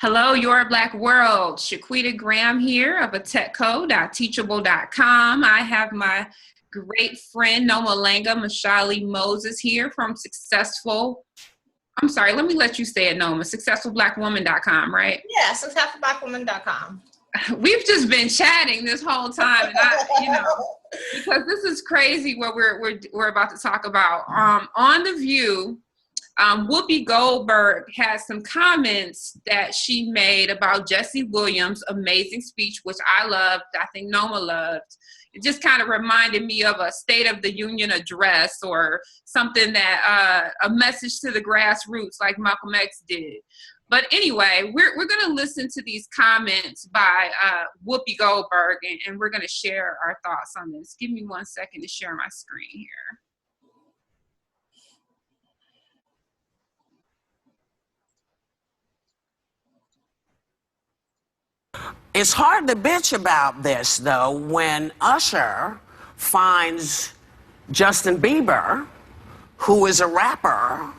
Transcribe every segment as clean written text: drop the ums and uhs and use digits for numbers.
Hello, Your Black World. Shaquita Graham here of atechco.teachable.com. I have my great friend Nomalanga Mhlauli-Moses here from let me let you say it, Noma, successfulblackwoman.com, right? Yeah, successfulblackwoman.com. We've just been chatting this whole time, and because this is crazy what we're about to talk about. On The View, Whoopi Goldberg has some comments that she made about Jesse Williams' amazing speech, which I loved. I think Noma loved. It just kind of reminded me of a State of the Union address or something that a message to the grassroots like Malcolm X did. But anyway, we're going to listen to these comments by Whoopi Goldberg, and we're going to share our thoughts on this. Give me 1 second to share my screen here. It's hard to bitch about this, though, when Usher finds Justin Bieber, who is a rapper,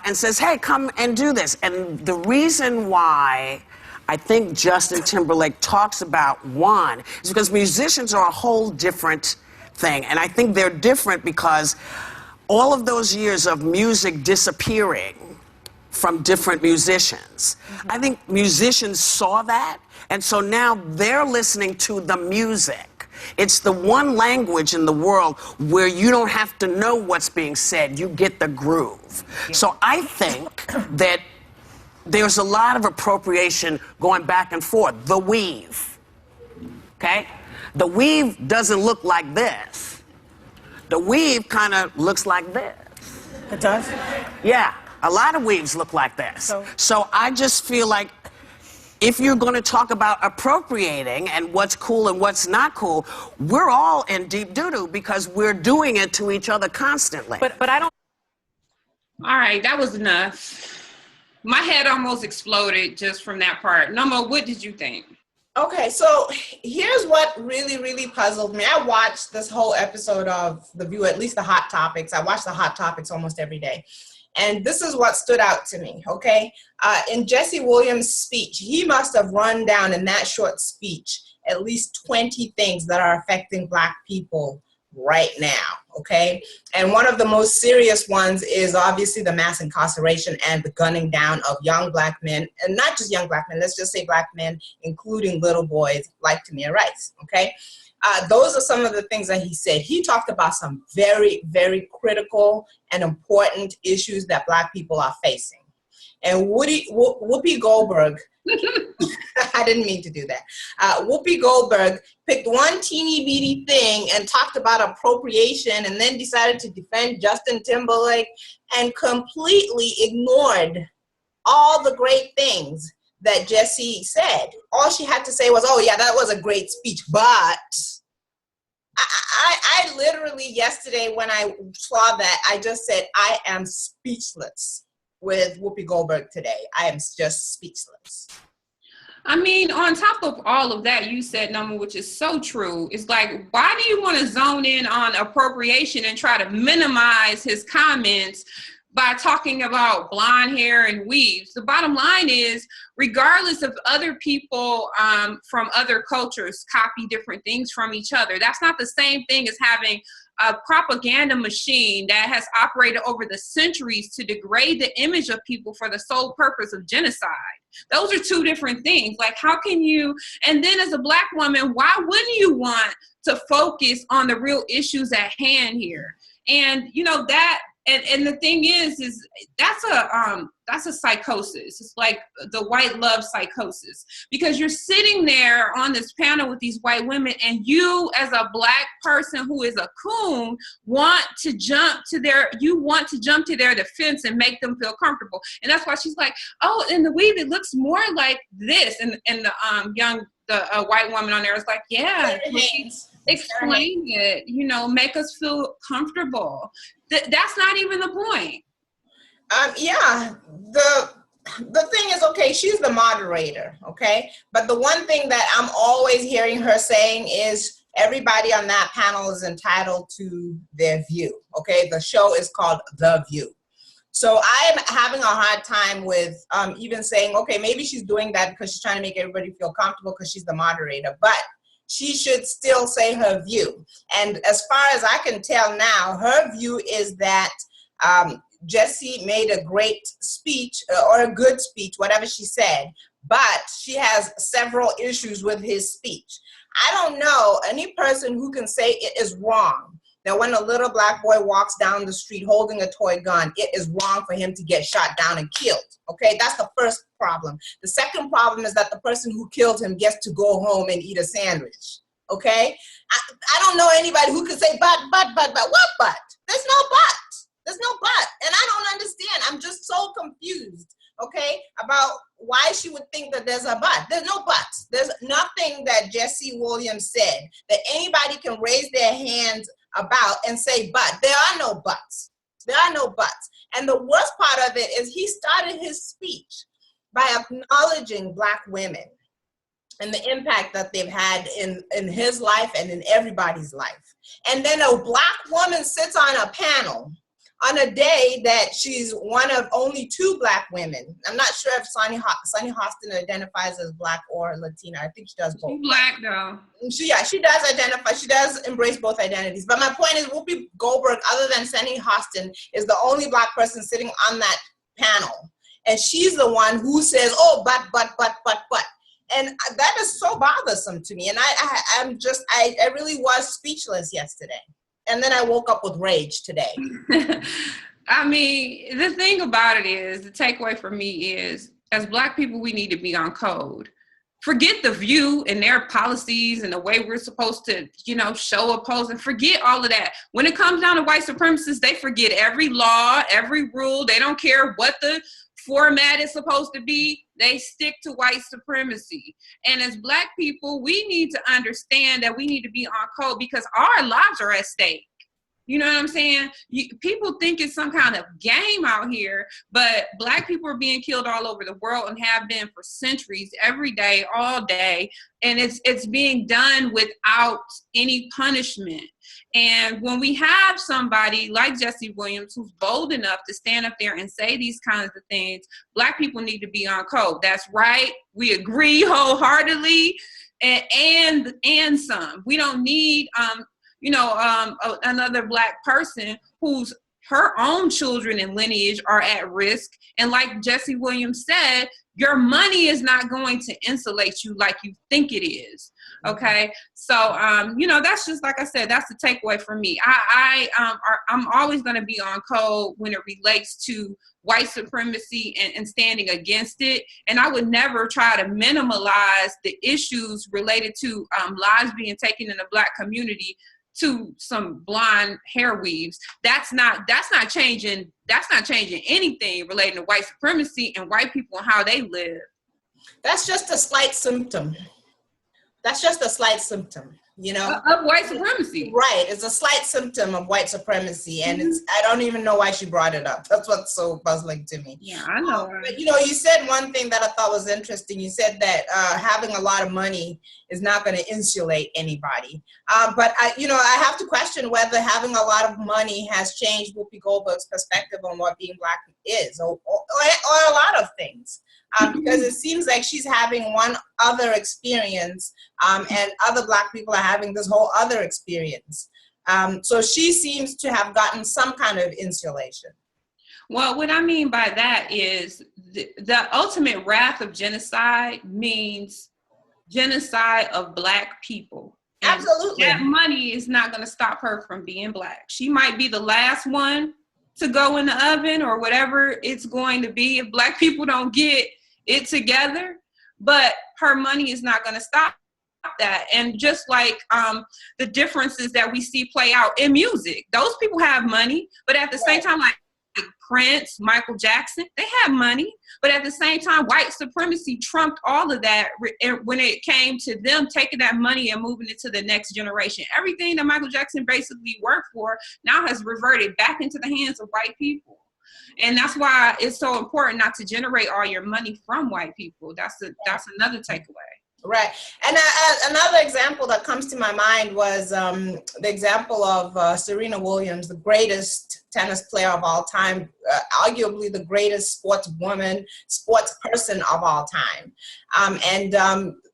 and says, hey, come and do this. And the reason why I think Justin Timberlake talks about one is because musicians are a whole different thing. And I think they're different because all of those years of music disappearing from different musicians, I think musicians saw that. And so now they're listening to the music. It's the one language in the world where you don't have to know what's being said. You get the groove. So I think that there's a lot of appropriation going back and forth. The weave, okay? The weave doesn't look like this. The weave kind of looks like this. It does? Yeah, a lot of weaves look like this. So I just feel like if you're going to talk about appropriating and what's cool and what's not cool, we're all in deep doo-doo because we're doing it to each other constantly. But I don't... All right, that was enough. My head almost exploded just from that part. Noma, what did you think? Okay, so here's what really puzzled me. I watched this whole episode of The View, at least the Hot Topics. I watch the Hot Topics almost every day. And this is what stood out to me, okay? In Jesse Williams' speech, he must have run down in that short speech at least 20 things that are affecting Black people right now, okay? And one of the most serious ones is obviously the mass incarceration and the gunning down of young Black men, and not just young Black men, let's just say Black men, including little boys like Tamir Rice, okay? Those are some of the things that he said. He talked about some very critical and important issues that Black people are facing. And Whoopi Goldberg, I didn't mean to do that. Whoopi Goldberg picked one teeny bitty thing and talked about appropriation and then decided to defend Justin Timberlake and completely ignored all the great things that Jesse said. All she had to say was, oh yeah, that was a great speech, but I literally yesterday when I saw that, I just said, I am speechless with Whoopi Goldberg today. I am just speechless. I mean, on top of all of that, you said, Noma, which is so true. It's like, why do you want to zone in on appropriation and try to minimize his comments by talking about blonde hair and weaves? The bottom line is, regardless of other people from other cultures copy different things from each other, that's not the same thing as having a propaganda machine that has operated over the centuries to degrade the image of people for the sole purpose of genocide. Those are two different things. Like, how can you, and then as a Black woman, why wouldn't you want to focus on the real issues at hand here? And, you know, that, and the thing is that's a psychosis. It's like the white love psychosis, because you're sitting there on this panel with these white women, and you, as a Black person who is a coon, want to jump to their defense and make them feel comfortable. And that's why she's like, oh, in the weave, it looks more like this. And the white woman on there is like, yeah, explain it, you know, make us feel comfortable. That's not even the point. Yeah, the thing is, okay, she's the moderator, okay? But the one thing that I'm always hearing her saying is everybody on that panel is entitled to their view, okay? The show is called The View. So I'm having a hard time with even saying, okay, maybe she's doing that because she's trying to make everybody feel comfortable because she's the moderator, but she should still say her view. And as far as I can tell now, her view is that Jesse made a great speech or a good speech, whatever she said, but she has several issues with his speech. I don't know any person who can say it is wrong that when a little black boy walks down the street holding a toy gun, it is wrong for him to get shot down and killed. Okay, that's the first problem. The second problem is that the person who killed him gets to go home and eat a sandwich. Okay, I don't know anybody who can say but. What but? There's no but. There's no but. And I don't understand. I'm just so confused, okay, about why she would think that there's a but. There's no but. There's nothing that Jesse Williams said that anybody can raise their hands about and say but. There are no buts. There are no buts. And the worst part of it is he started his speech by acknowledging Black women and the impact that they've had in his life and in everybody's life. And then a Black woman sits on a panel on a day that she's one of only 2 Black women. I'm not sure if Sonny Hostin identifies as Black or Latina. I think she does both. She's Black though. She does identify. She does embrace both identities. But my point is, Whoopi Goldberg, other than Sonny Hostin, is the only Black person sitting on that panel. And she's the one who says, oh, but. And that is so bothersome to me. And I really was speechless yesterday. And then I woke up with rage today. I mean, the thing about it is, the takeaway for me is, as Black people, we need to be on code. Forget the View and their policies and the way we're supposed to, show oppose, and forget all of that. When it comes down to white supremacists, they forget every law, every rule. They don't care what the format is supposed to be. They stick to white supremacy. And as Black people, we need to understand that we need to be on code because our lives are at stake. You know what I'm saying? People think it's some kind of game out here, but Black people are being killed all over the world and have been for centuries, every day, all day. And it's being done without any punishment. And when we have somebody like Jesse Williams who's bold enough to stand up there and say these kinds of things, Black people need to be on code. That's right. We agree wholeheartedly and some. We don't need another Black person whose her own children and lineage are at risk. And like Jesse Williams said, your money is not going to insulate you like you think it is. Okay. So, that's just, like I said, that's the takeaway for me. I'm always going to be on code when it relates to white supremacy and standing against it. And I would never try to minimalize the issues related to lives being taken in the Black community to some blonde hair weaves. That's not changing anything relating to white supremacy and white people and how they live. That's just a slight symptom. Of white supremacy. Right. It's a slight symptom of white supremacy. And I don't even know why she brought it up. That's what's so puzzling to me. Yeah, I know. But you said one thing that I thought was interesting. You said that having a lot of money is not going to insulate anybody. But I have to question whether having a lot of money has changed Whoopi Goldberg's perspective on what being Black is, or a lot of things. Because it seems like she's having one other experience, and other Black people are having this whole other experience. So she seems to have gotten some kind of insulation. Well, what I mean by that is the ultimate wrath of genocide means genocide of Black people. And absolutely. That money is not going to stop her from being Black. She might be the last one to go in the oven or whatever it's going to be if Black people don't get it together, but her money is not going to stop that. And just like the differences that we see play out in music, those people have money, but at the same time, like Prince, Michael Jackson, they have money, but at the same time, white supremacy trumped all of that when it came to them taking that money and moving it to the next generation. Everything that Michael Jackson basically worked for now has reverted back into the hands of white people. And that's why it's so important not to generate all your money from white people. That's another takeaway. Right. And another example that comes to my mind was the example of Serena Williams, the greatest tennis player of all time, arguably the greatest sports person of all time. And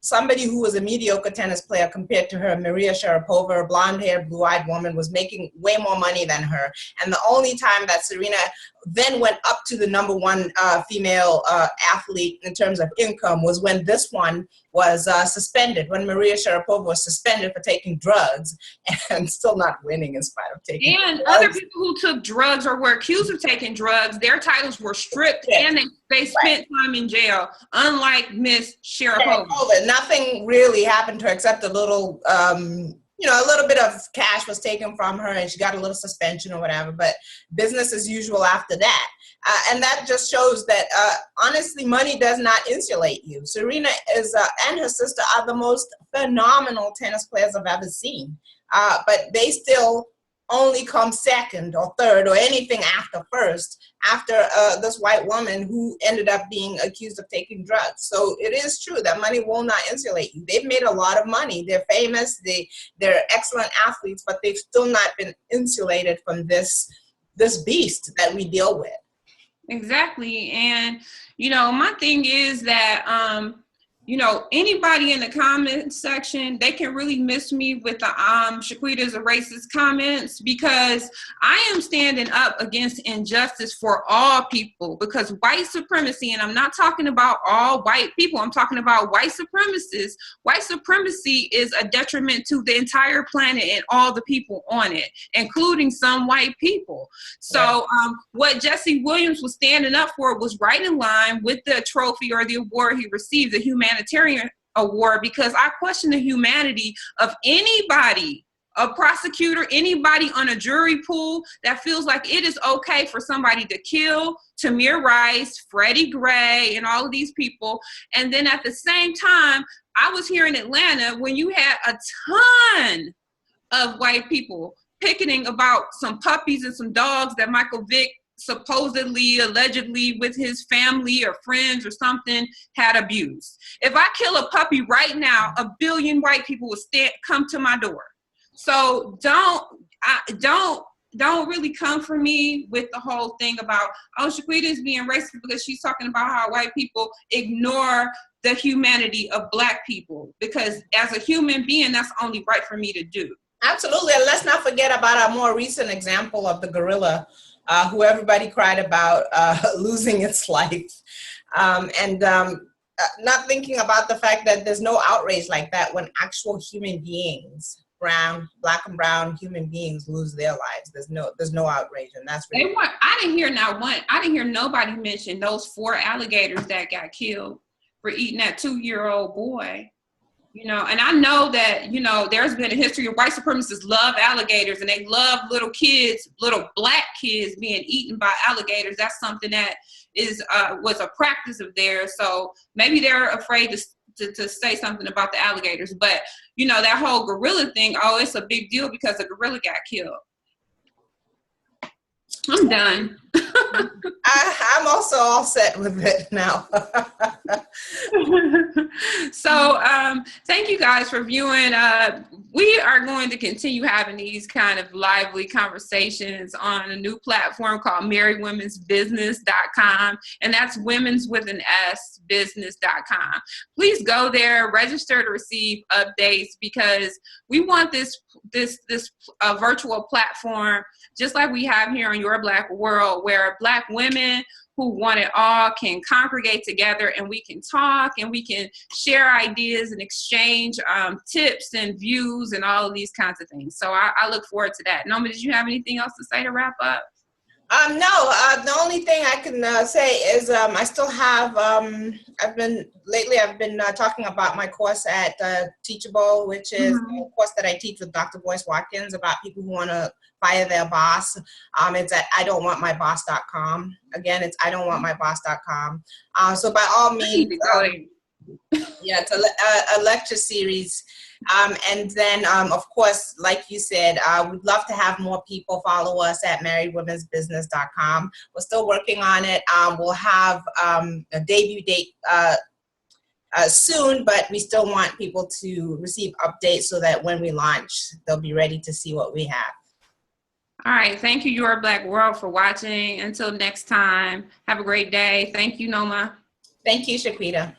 somebody who was a mediocre tennis player compared to her, Maria Sharapova, a blonde-haired, blue-eyed woman, was making way more money than her. And the only time that Serena then went up to the number one female athlete in terms of income was when this one was suspended, when Maria Sharapova was suspended for taking drugs and still not winning in spite of taking drugs. And other people who took drugs or were accused of taking drugs, their titles were stripped and they spent time in jail, unlike Miss Sharapova. Nothing really happened to her except a little, a little bit of cash was taken from her and she got a little suspension or whatever, but business as usual after that. And that just shows that, honestly, money does not insulate you. Serena and her sister are the most phenomenal tennis players I've ever seen. But they still only come second or third or anything after first, after this white woman who ended up being accused of taking drugs. So it is true that money will not insulate you. They've made a lot of money. They're famous. They're excellent athletes, but they've still not been insulated from this beast that we deal with. Exactly. And, my thing is that, anybody in the comment section, they can really miss me with the Shaquita's a racist comments, because I am standing up against injustice for all people, because white supremacy, and I'm not talking about all white people, I'm talking about white supremacists. White supremacy is a detriment to the entire planet and all the people on it, including some white people. So what Jesse Williams was standing up for was right in line with the trophy or the award he received, the humanitarian award, because I question the humanity of anybody, a prosecutor, anybody on a jury pool that feels like it is okay for somebody to kill Tamir Rice, Freddie Gray, and all of these people. And then at the same time, I was here in Atlanta when you had a ton of white people picketing about some puppies and some dogs that Michael Vick supposedly, allegedly, with his family or friends or something, had abused. If I kill a puppy right now, 1 billion white people will come to my door. So don't really come for me with the whole thing about, oh, Shaquita is being racist because she's talking about how white people ignore the humanity of black people, because as a human being, that's only right for me to do. Absolutely. And let's not forget about our more recent example of the gorilla, who everybody cried about losing its life. Not thinking about the fact that there's no outrage like that when actual human beings, black and brown human beings, lose their lives. There's no outrage, and that's really I didn't hear nobody mention those 4 alligators that got killed for eating that 2-year-old boy. And I know that, there's been a history of white supremacists love alligators, and they love little kids, little black kids being eaten by alligators. That's something that was a practice of theirs. So maybe they're afraid to say something about the alligators. But, that whole gorilla thing, oh, it's a big deal because the gorilla got killed. I'm done. I'm also all set with it now. So thank you guys for viewing. We are going to continue having these kind of lively conversations on a new platform called marriedwomensbusiness.com, and that's women's with an S, business.com. Please go there, register to receive updates, because we want this virtual platform, just like we have here in Your Black World, where Black women who want it all can congregate together, and we can talk and we can share ideas and exchange tips and views and all of these kinds of things. So I look forward to that. Noma, did you have anything else to say to wrap up? No, the only thing I can say is I still have, I've been talking about my course at Teachable, which is a course that I teach with Dr. Boyce Watkins about people who want to fire their boss. It's at idon'twantmyboss.com. Again, it's idon'twantmyboss.com. So by all means, yeah, it's a lecture series. And then, of course, like you said, we'd love to have more people follow us at marriedwomensbusiness.com. We're still working on it. We'll have a debut date soon, but we still want people to receive updates so that when we launch, they'll be ready to see what we have. All right. Thank you, Your Black World, for watching. Until next time, have a great day. Thank you, Noma. Thank you, Shaquita.